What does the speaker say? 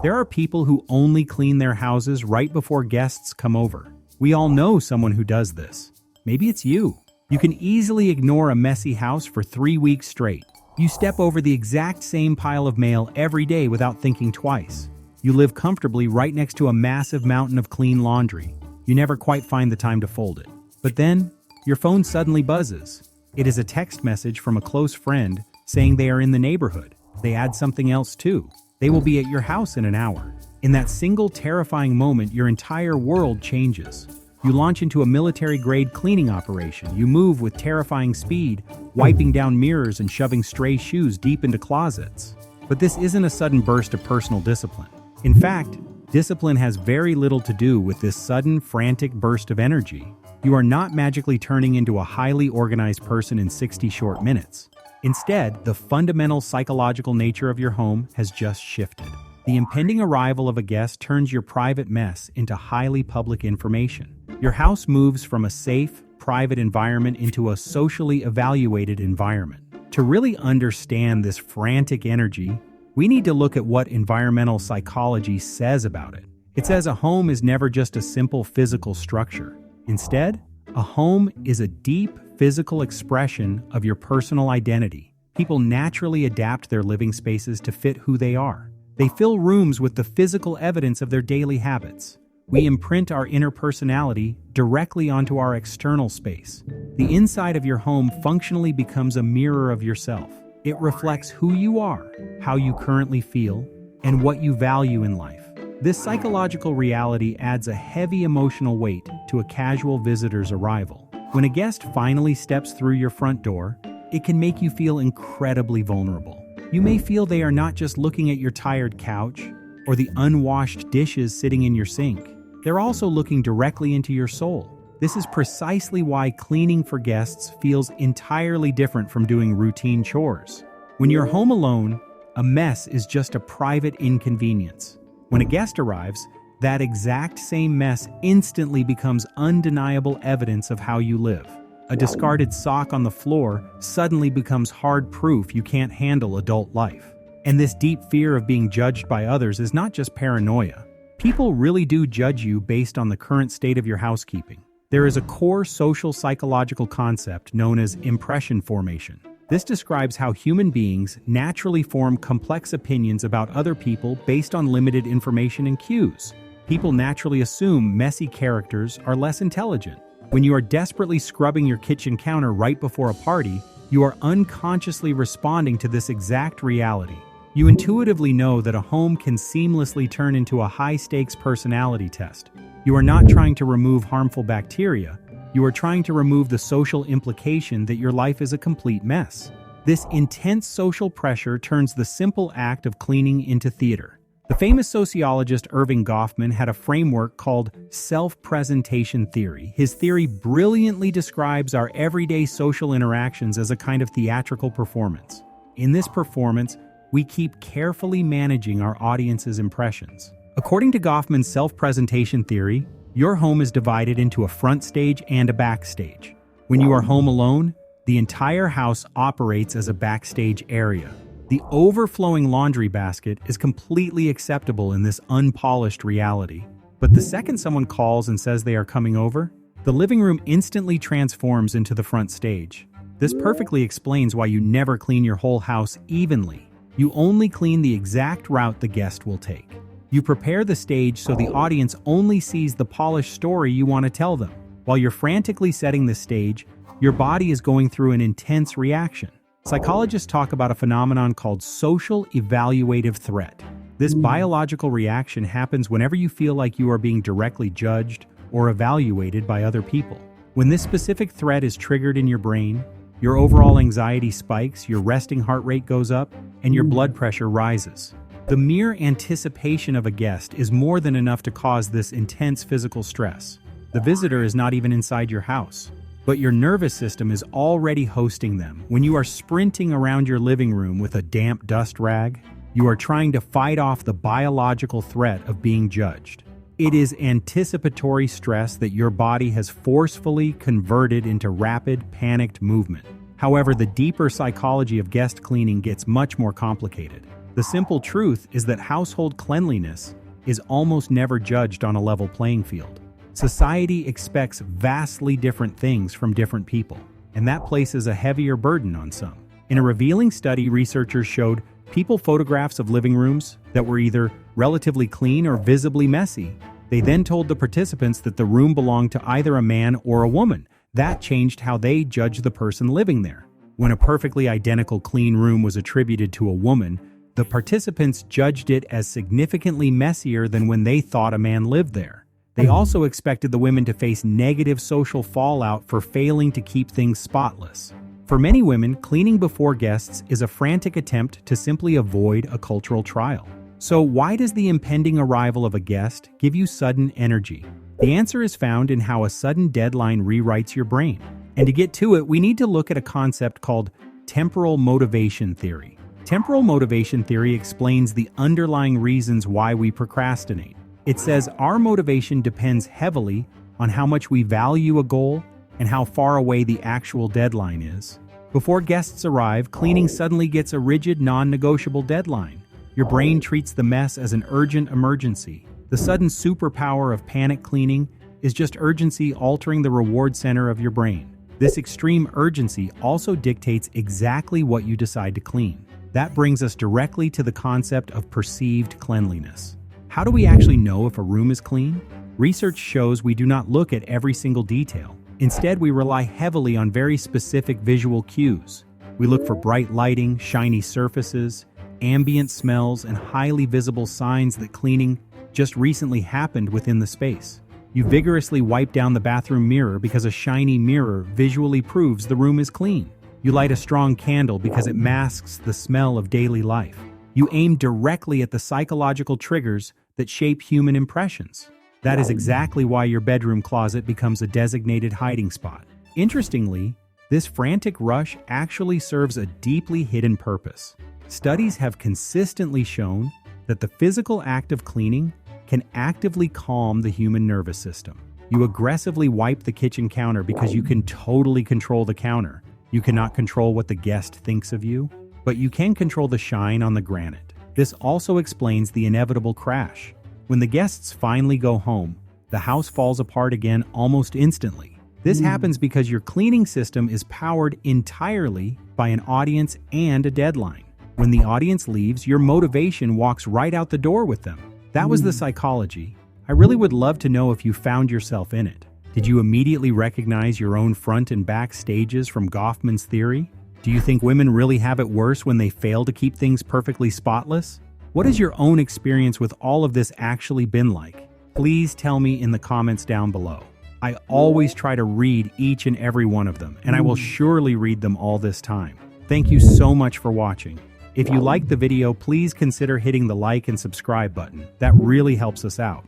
There are people who only clean their houses right before guests come over. We all know someone who does this. Maybe it's you. You can easily ignore a messy house for 3 weeks straight. You step over the exact same pile of mail every day without thinking twice. You live comfortably right next to a massive mountain of clean laundry. You never quite find the time to fold it. But then, your phone suddenly buzzes. It is a text message from a close friend saying they are in the neighborhood. They add something else too. They will be at your house in an hour. In that single terrifying moment, your entire world changes. You launch into a military-grade cleaning operation. You move with terrifying speed, wiping down mirrors and shoving stray shoes deep into closets. But this isn't a sudden burst of personal discipline. In fact, discipline has very little to do with this sudden, frantic burst of energy. You are not magically turning into a highly organized person in 60 short minutes. Instead, the fundamental psychological nature of your home has just shifted. The impending arrival of a guest turns your private mess into highly public information. Your house moves from a safe, private environment into a socially evaluated environment. To really understand this frantic energy, we need to look at what environmental psychology says about it. It says a home is never just a simple physical structure. Instead, a home is a deep physical expression of your personal identity. People naturally adapt their living spaces to fit who they are. They fill rooms with the physical evidence of their daily habits. We imprint our inner personality directly onto our external space. The inside of your home functionally becomes a mirror of yourself. It reflects who you are, how you currently feel, and what you value in life. This psychological reality adds a heavy emotional weight to a casual visitor's arrival. When a guest finally steps through your front door, it can make you feel incredibly vulnerable. You may feel they are not just looking at your tired couch or the unwashed dishes sitting in your sink. They're also looking directly into your soul. This is precisely why cleaning for guests feels entirely different from doing routine chores. When you're home alone, a mess is just a private inconvenience. When a guest arrives, that exact same mess instantly becomes undeniable evidence of how you live. A discarded sock on the floor suddenly becomes hard proof you can't handle adult life. And this deep fear of being judged by others is not just paranoia. People really do judge you based on the current state of your housekeeping. There is a core social psychological concept known as impression formation. This describes how human beings naturally form complex opinions about other people based on limited information and cues. People naturally assume messy characters are less intelligent. When you are desperately scrubbing your kitchen counter right before a party, you are unconsciously responding to this exact reality. You intuitively know that a home can seamlessly turn into a high-stakes personality test. You are not trying to remove harmful bacteria. You are trying to remove the social implication that your life is a complete mess. This intense social pressure turns the simple act of cleaning into theater. The famous sociologist Erving Goffman had a framework called self-presentation theory. His theory brilliantly describes our everyday social interactions as a kind of theatrical performance. In this performance, we keep carefully managing our audience's impressions. According to Goffman's self-presentation theory, your home is divided into a front stage and a backstage. When you are home alone, the entire house operates as a backstage area. The overflowing laundry basket is completely acceptable in this unpolished reality. But the second someone calls and says they are coming over, the living room instantly transforms into the front stage. This perfectly explains why you never clean your whole house evenly. You only clean the exact route the guest will take. You prepare the stage so the audience only sees the polished story you want to tell them. While you're frantically setting the stage, your body is going through an intense reaction. Psychologists talk about a phenomenon called social evaluative threat. This biological reaction happens whenever you feel like you are being directly judged or evaluated by other people. When this specific threat is triggered in your brain, your overall anxiety spikes, your resting heart rate goes up, and your blood pressure rises. The mere anticipation of a guest is more than enough to cause this intense physical stress. The visitor is not even inside your house, but your nervous system is already hosting them. When you are sprinting around your living room with a damp dust rag, you are trying to fight off the biological threat of being judged. It is anticipatory stress that your body has forcefully converted into rapid, panicked movement. However, the deeper psychology of guest cleaning gets much more complicated. The simple truth is that household cleanliness is almost never judged on a level playing field. Society expects vastly different things from different people, and that places a heavier burden on some. In a revealing study, researchers showed people photographs of living rooms that were either relatively clean or visibly messy. They then told the participants that the room belonged to either a man or a woman. That changed how they judged the person living there. When a perfectly identical clean room was attributed to a woman, the participants judged it as significantly messier than when they thought a man lived there. They also expected the women to face negative social fallout for failing to keep things spotless. For many women, cleaning before guests is a frantic attempt to simply avoid a cultural trial. So why does the impending arrival of a guest give you sudden energy? The answer is found in how a sudden deadline rewrites your brain. And to get to it, we need to look at a concept called temporal motivation theory. Temporal motivation theory explains the underlying reasons why we procrastinate. It says our motivation depends heavily on how much we value a goal and how far away the actual deadline is. Before guests arrive, cleaning suddenly gets a rigid, non-negotiable deadline. Your brain treats the mess as an urgent emergency. The sudden superpower of panic cleaning is just urgency altering the reward center of your brain. This extreme urgency also dictates exactly what you decide to clean. That brings us directly to the concept of perceived cleanliness. How do we actually know if a room is clean? Research shows we do not look at every single detail. Instead, we rely heavily on very specific visual cues. We look for bright lighting, shiny surfaces, ambient smells, and highly visible signs that cleaning just recently happened within the space. You vigorously wipe down the bathroom mirror because a shiny mirror visually proves the room is clean. You light a strong candle because it masks the smell of daily life. You aim directly at the psychological triggers that shape human impressions. That is exactly why your bedroom closet becomes a designated hiding spot. Interestingly, this frantic rush actually serves a deeply hidden purpose. Studies have consistently shown that the physical act of cleaning can actively calm the human nervous system. You aggressively wipe the kitchen counter because you can totally control the counter. You cannot control what the guest thinks of you, but you can control the shine on the granite. This also explains the inevitable crash. When the guests finally go home, the house falls apart again almost instantly. This happens because your cleaning system is powered entirely by an audience and a deadline. When the audience leaves, your motivation walks right out the door with them. That was the psychology. I really would love to know if you found yourself in it. Did you immediately recognize your own front and back stages from Goffman's theory? Do you think women really have it worse when they fail to keep things perfectly spotless? What has your own experience with all of this actually been like? Please tell me in the comments down below. I always try to read each and every one of them, and I will surely read them all this time. Thank you so much for watching. If you liked the video, please consider hitting the like and subscribe button. That really helps us out.